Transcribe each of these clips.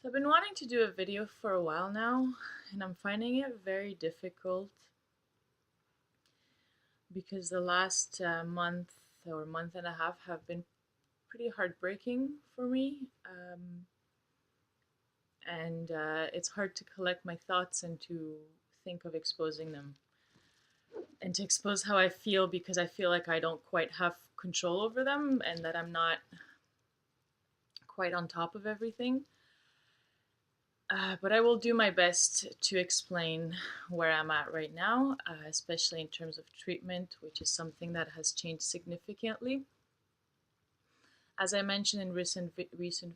So I've been wanting to do a video for a while now, and I'm finding it very difficult because the last month or month and a half have been pretty heartbreaking for me. And it's hard to collect my thoughts and to think of exposing them and to expose how I feel because I feel like I don't quite have control over them and that I'm not quite on top of everything. But I will do my best to explain where I'm at right now, especially in terms of treatment, which is something that has changed significantly. As I mentioned in recent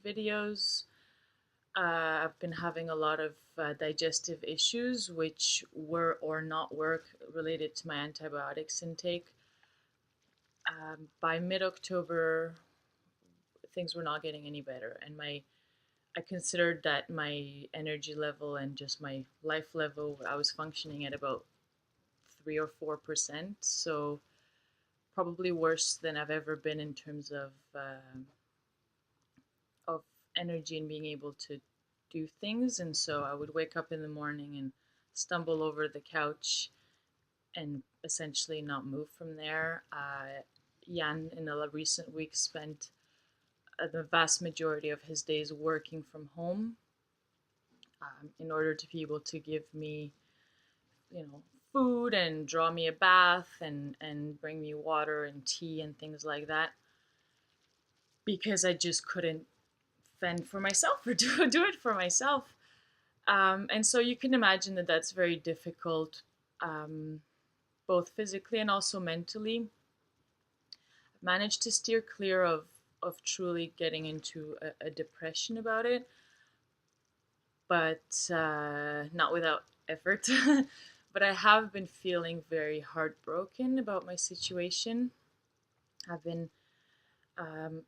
videos, I've been having a lot of digestive issues, which were or not work related to my antibiotics intake. By mid-October, things were not getting any better, and I considered that my energy level and just my life level, I was functioning at about 3 or 4%. So probably worse than I've ever been in terms of energy and being able to do things. And so I would wake up in the morning and stumble over the couch and essentially not move from there. Jan, in the recent weeks, spent the vast majority of his days working from home in order to be able to give me, food and draw me a bath and bring me water and tea and things like that because I just couldn't fend for myself or do it for myself. And so you can imagine that that's very difficult, um, both physically and also mentally. I've managed to steer clear of truly getting into a depression about it, but not without effort. But I have been feeling very heartbroken about my situation. I've been um,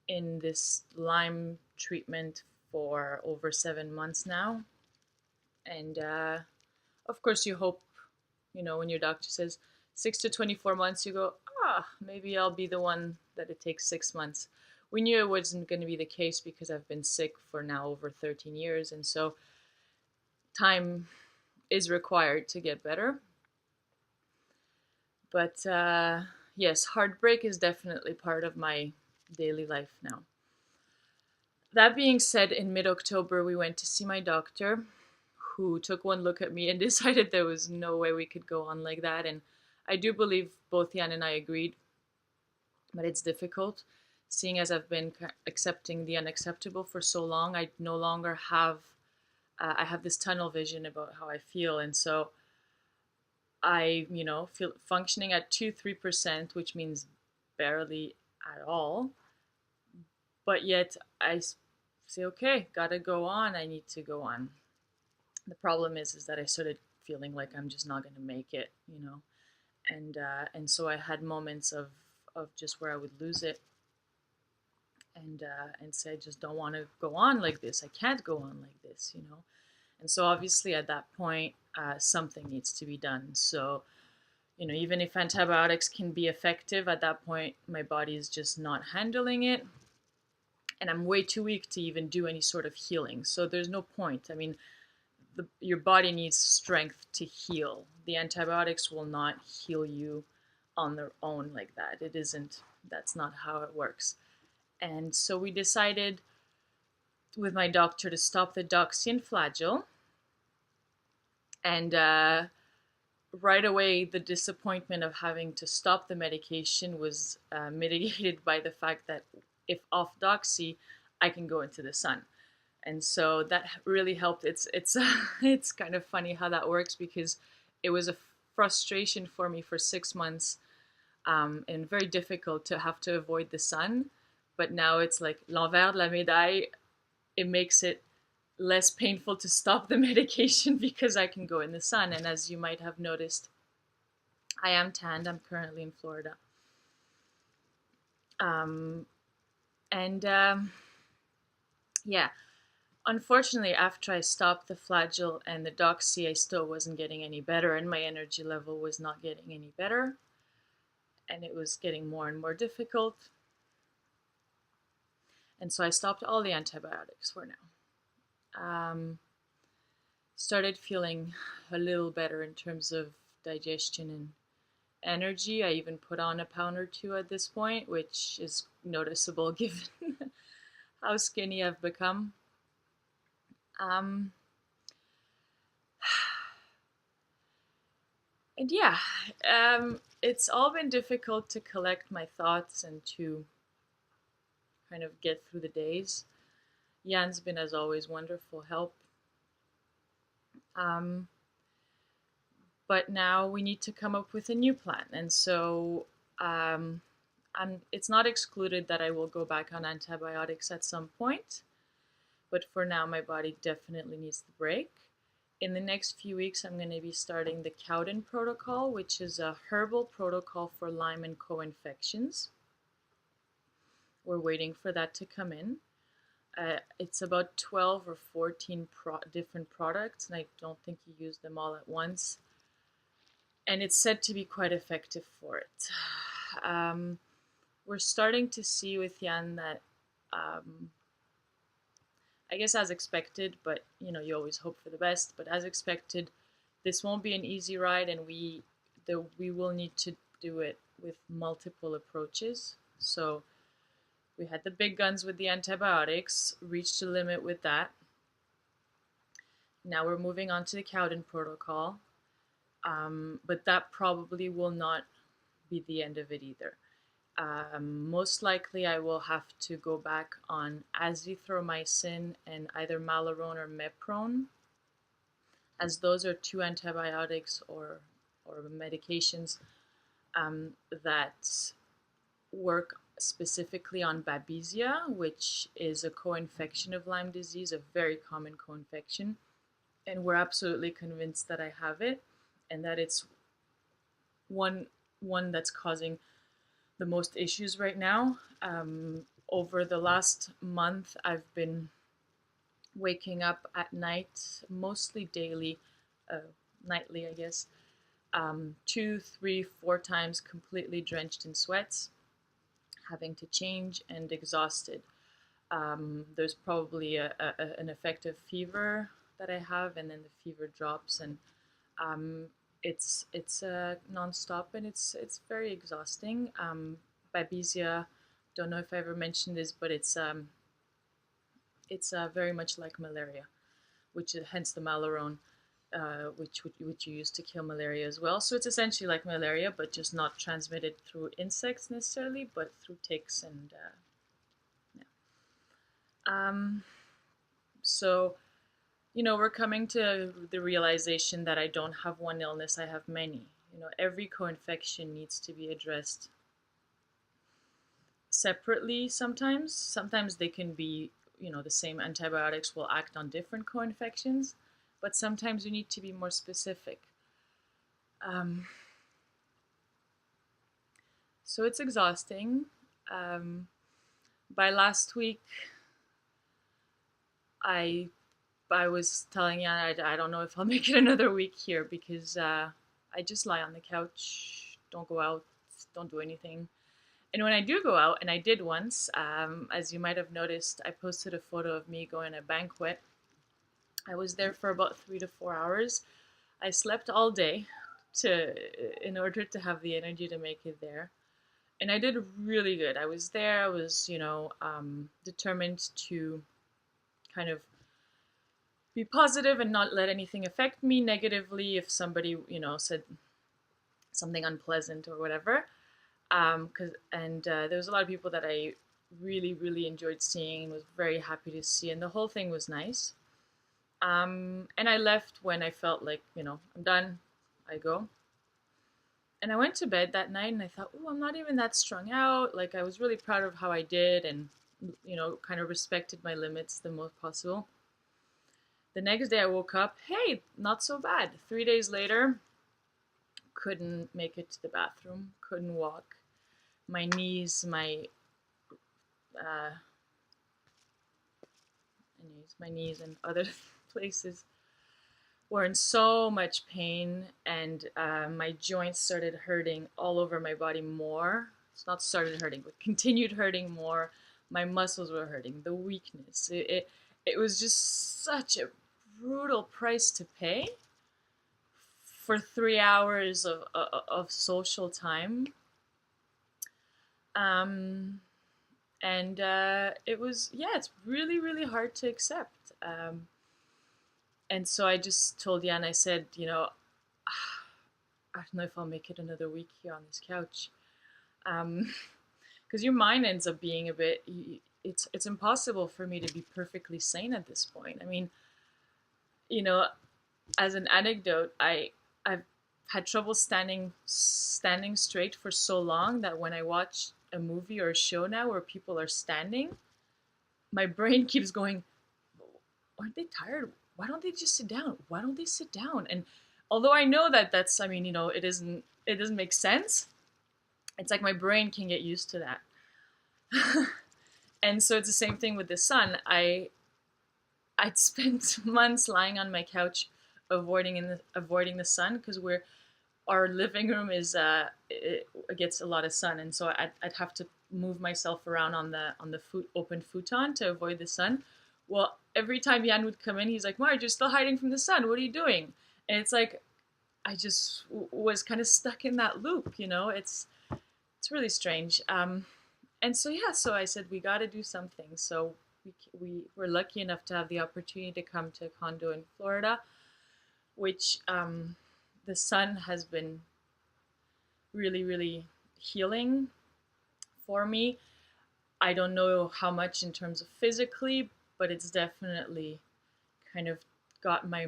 in this Lyme treatment for over 7 months now. And of course, you hope, when your doctor says 6 to 24 months, you go, maybe I'll be the one that it takes 6 months. We knew it wasn't going to be the case because I've been sick for now over 13 years. And so time is required to get better. But yes, heartbreak is definitely part of my daily life now. That being said, in mid-October, we went to see my doctor, who took one look at me and decided there was no way we could go on like that. And I do believe both Jan and I agreed, but it's difficult. Seeing as I've been accepting the unacceptable for so long, I no longer have, I have this tunnel vision about how I feel. And so I, feel functioning at 2-3%, which means barely at all. But yet I say, okay, gotta go on. I need to go on. The problem is that I started feeling like I'm just not gonna make it. And so I had moments of just where I would lose it and say I just don't want to go on like this. I can't go on like this. And so obviously at that point, something needs to be done. So, even if antibiotics can be effective, at that point, my body is just not handling it. And I'm way too weak to even do any sort of healing. So there's no point. I mean, your body needs strength to heal. The antibiotics will not heal you on their own like that. It isn't, that's not how it works. And so we decided with my doctor to stop the doxy and flagyl. And right away, the disappointment of having to stop the medication was mitigated by the fact that if off doxy, I can go into the sun. And so that really helped. It's kind of funny how that works because it was a frustration for me for 6 months, and very difficult to have to avoid the sun. But now it's like l'envers de la médaille. It makes it less painful to stop the medication because I can go in the sun. And as you might have noticed, I am tanned. I'm currently in Florida. And yeah, unfortunately, after I stopped the flagyl and the doxy, I still wasn't getting any better, and my energy level was not getting any better, and it was getting more and more difficult. And so I stopped all the antibiotics for now. Um, Started feeling a little better in terms of digestion and energy. I even put on a pound or two at this point, which is noticeable given how skinny I've become. Um, and yeah, it's all been difficult to collect my thoughts and to kind of get through the days. Jan's been, as always, wonderful help. Um, but now we need to come up with a new plan. And so um, it's not excluded that I will go back on antibiotics at some point. But for now, my body definitely needs the break. In the next few weeks, I'm going to be starting the Cowden protocol, which is a herbal protocol for Lyme and co-infections. We're waiting for that to come in. It's about 12 or 14 different products, and I don't think you use them all at once. And it's said to be quite effective for it. We're starting to see with Jan that, I guess as expected, but you always hope for the best. But as expected, this won't be an easy ride, and we will need to do it with multiple approaches. So we had the big guns with the antibiotics, reached a limit with that. Now we're moving on to the Cowden protocol, but that probably will not be the end of it either. Most likely I will have to go back on azithromycin and either Malarone or Meprone, as those are two antibiotics or medications that work specifically on Babesia, which is a co-infection of Lyme disease, a very common co-infection. And we're absolutely convinced that I have it and that it's one that's causing the most issues right now. Over the last month, I've been waking up at night, mostly daily, nightly, I guess, 2, 3, 4 times completely drenched in sweats, having to change and exhausted. There's probably an effective fever that I have, and then the fever drops, and it's nonstop, and it's very exhausting. Babesia, don't know if I ever mentioned this, but it's very much like malaria, which is hence the Malarone, which you use to kill malaria as well. So it's essentially like malaria, but just not transmitted through insects necessarily, but through ticks and so we're coming to the realization that I don't have one illness, I have many. Every co-infection needs to be addressed separately sometimes. Sometimes they can be, the same antibiotics will act on different co-infections, but sometimes you need to be more specific. So it's exhausting. By last week, I was telling Jan I don't know if I'll make it another week here because I just lie on the couch, don't go out, don't do anything. And when I do go out, and I did once, as you might have noticed, I posted a photo of me going to a banquet. I was there for about 3 to 4 hours. I slept all day in order to have the energy to make it there. And I did really good. I was there. I was, determined to kind of be positive and not let anything affect me negatively if somebody, said something unpleasant or whatever. There was a lot of people that I really, really enjoyed seeing and was very happy to see, and the whole thing was nice. And I left when I felt like, I'm done, I go. And I went to bed that night and I thought, oh, I'm not even that strung out. Like, I was really proud of how I did and, kind of respected my limits the most possible. The next day I woke up, hey, not so bad. 3 days later, couldn't make it to the bathroom, couldn't walk. My knees, my and other places were in so much pain, and my joints started hurting all over my body more. It's not started hurting, but continued hurting more. My muscles were hurting, the weakness. it was just such a brutal price to pay for 3 hours of social time. Um, and it was, yeah, it's really, really hard to accept. And so I just told Jan, I said, I don't know if I'll make it another week here on this couch. Because your mind ends up being a bit, it's impossible for me to be perfectly sane at this point. I mean, you know, as an anecdote, I've had trouble standing straight for so long that when I watch a movie or a show now where people are standing, my brain keeps going, aren't they tired? Why don't they just sit down? Why don't they sit down? And although I know that that's, I mean, it doesn't make sense. It's like my brain can get used to that. And so it's the same thing with the sun. I'd spent months lying on my couch avoiding the sun because our living room it gets a lot of sun, and so I'd have to move myself around on the open futon to avoid the sun. Well, every time Jan would come in, he's like, Marge, you're still hiding from the sun. What are you doing? And it's like I just was kind of stuck in that loop. It's really strange. And so yeah, so I said we got to do something. So we were lucky enough to have the opportunity to come to a condo in Florida, which the sun has been really, really healing for me. I don't know how much in terms of physically, but it's definitely kind of got my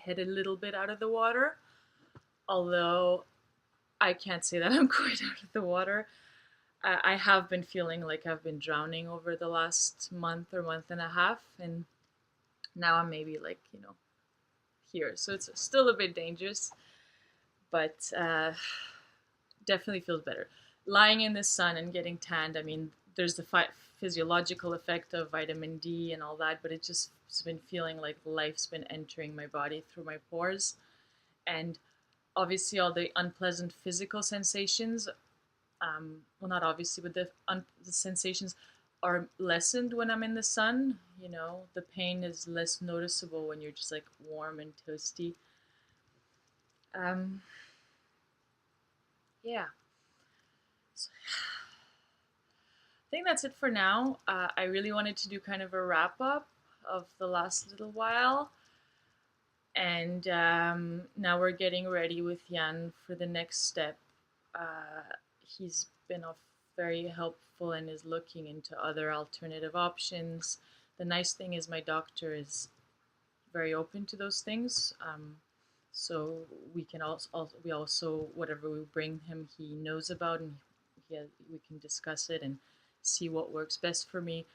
head a little bit out of the water. Although I can't say that I'm quite out of the water. I have been feeling like I've been drowning over the last month or month and a half, and now I'm maybe like, here. So it's still a bit dangerous, but definitely feels better. Lying in the sun and getting tanned, I mean, there's the physiological effect of vitamin D and all that, but it's been feeling like life's been entering my body through my pores. And obviously, all the unpleasant physical sensations, well, not obviously, but the sensations are lessened when I'm in the sun. The pain is less noticeable when you're just like warm and toasty. Um, yeah. So, I think that's it for now. I really wanted to do kind of a wrap up of the last little while. And now we're getting ready with Jan for the next step. He's been very helpful and is looking into other alternative options. The nice thing is my doctor is very open to those things. So we can also whatever we bring him, he knows about, and we can discuss it and see what works best for me.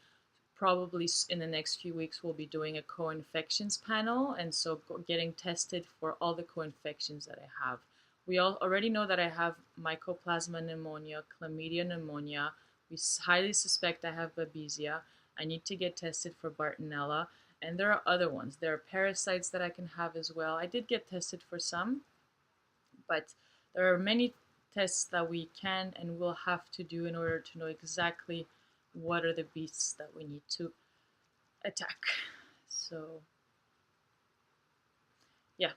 Probably in the next few weeks we'll be doing a co-infections panel, and so getting tested for all the co-infections that I have. We already know that I have Mycoplasma pneumonia, chlamydia pneumonia. We highly suspect I have Babesia. I need to get tested for Bartonella, and there are other ones. There are parasites that I can have as well. I did get tested for some, but there are many tests that we can and will have to do in order to know exactly what are the beasts that we need to attack. So yeah,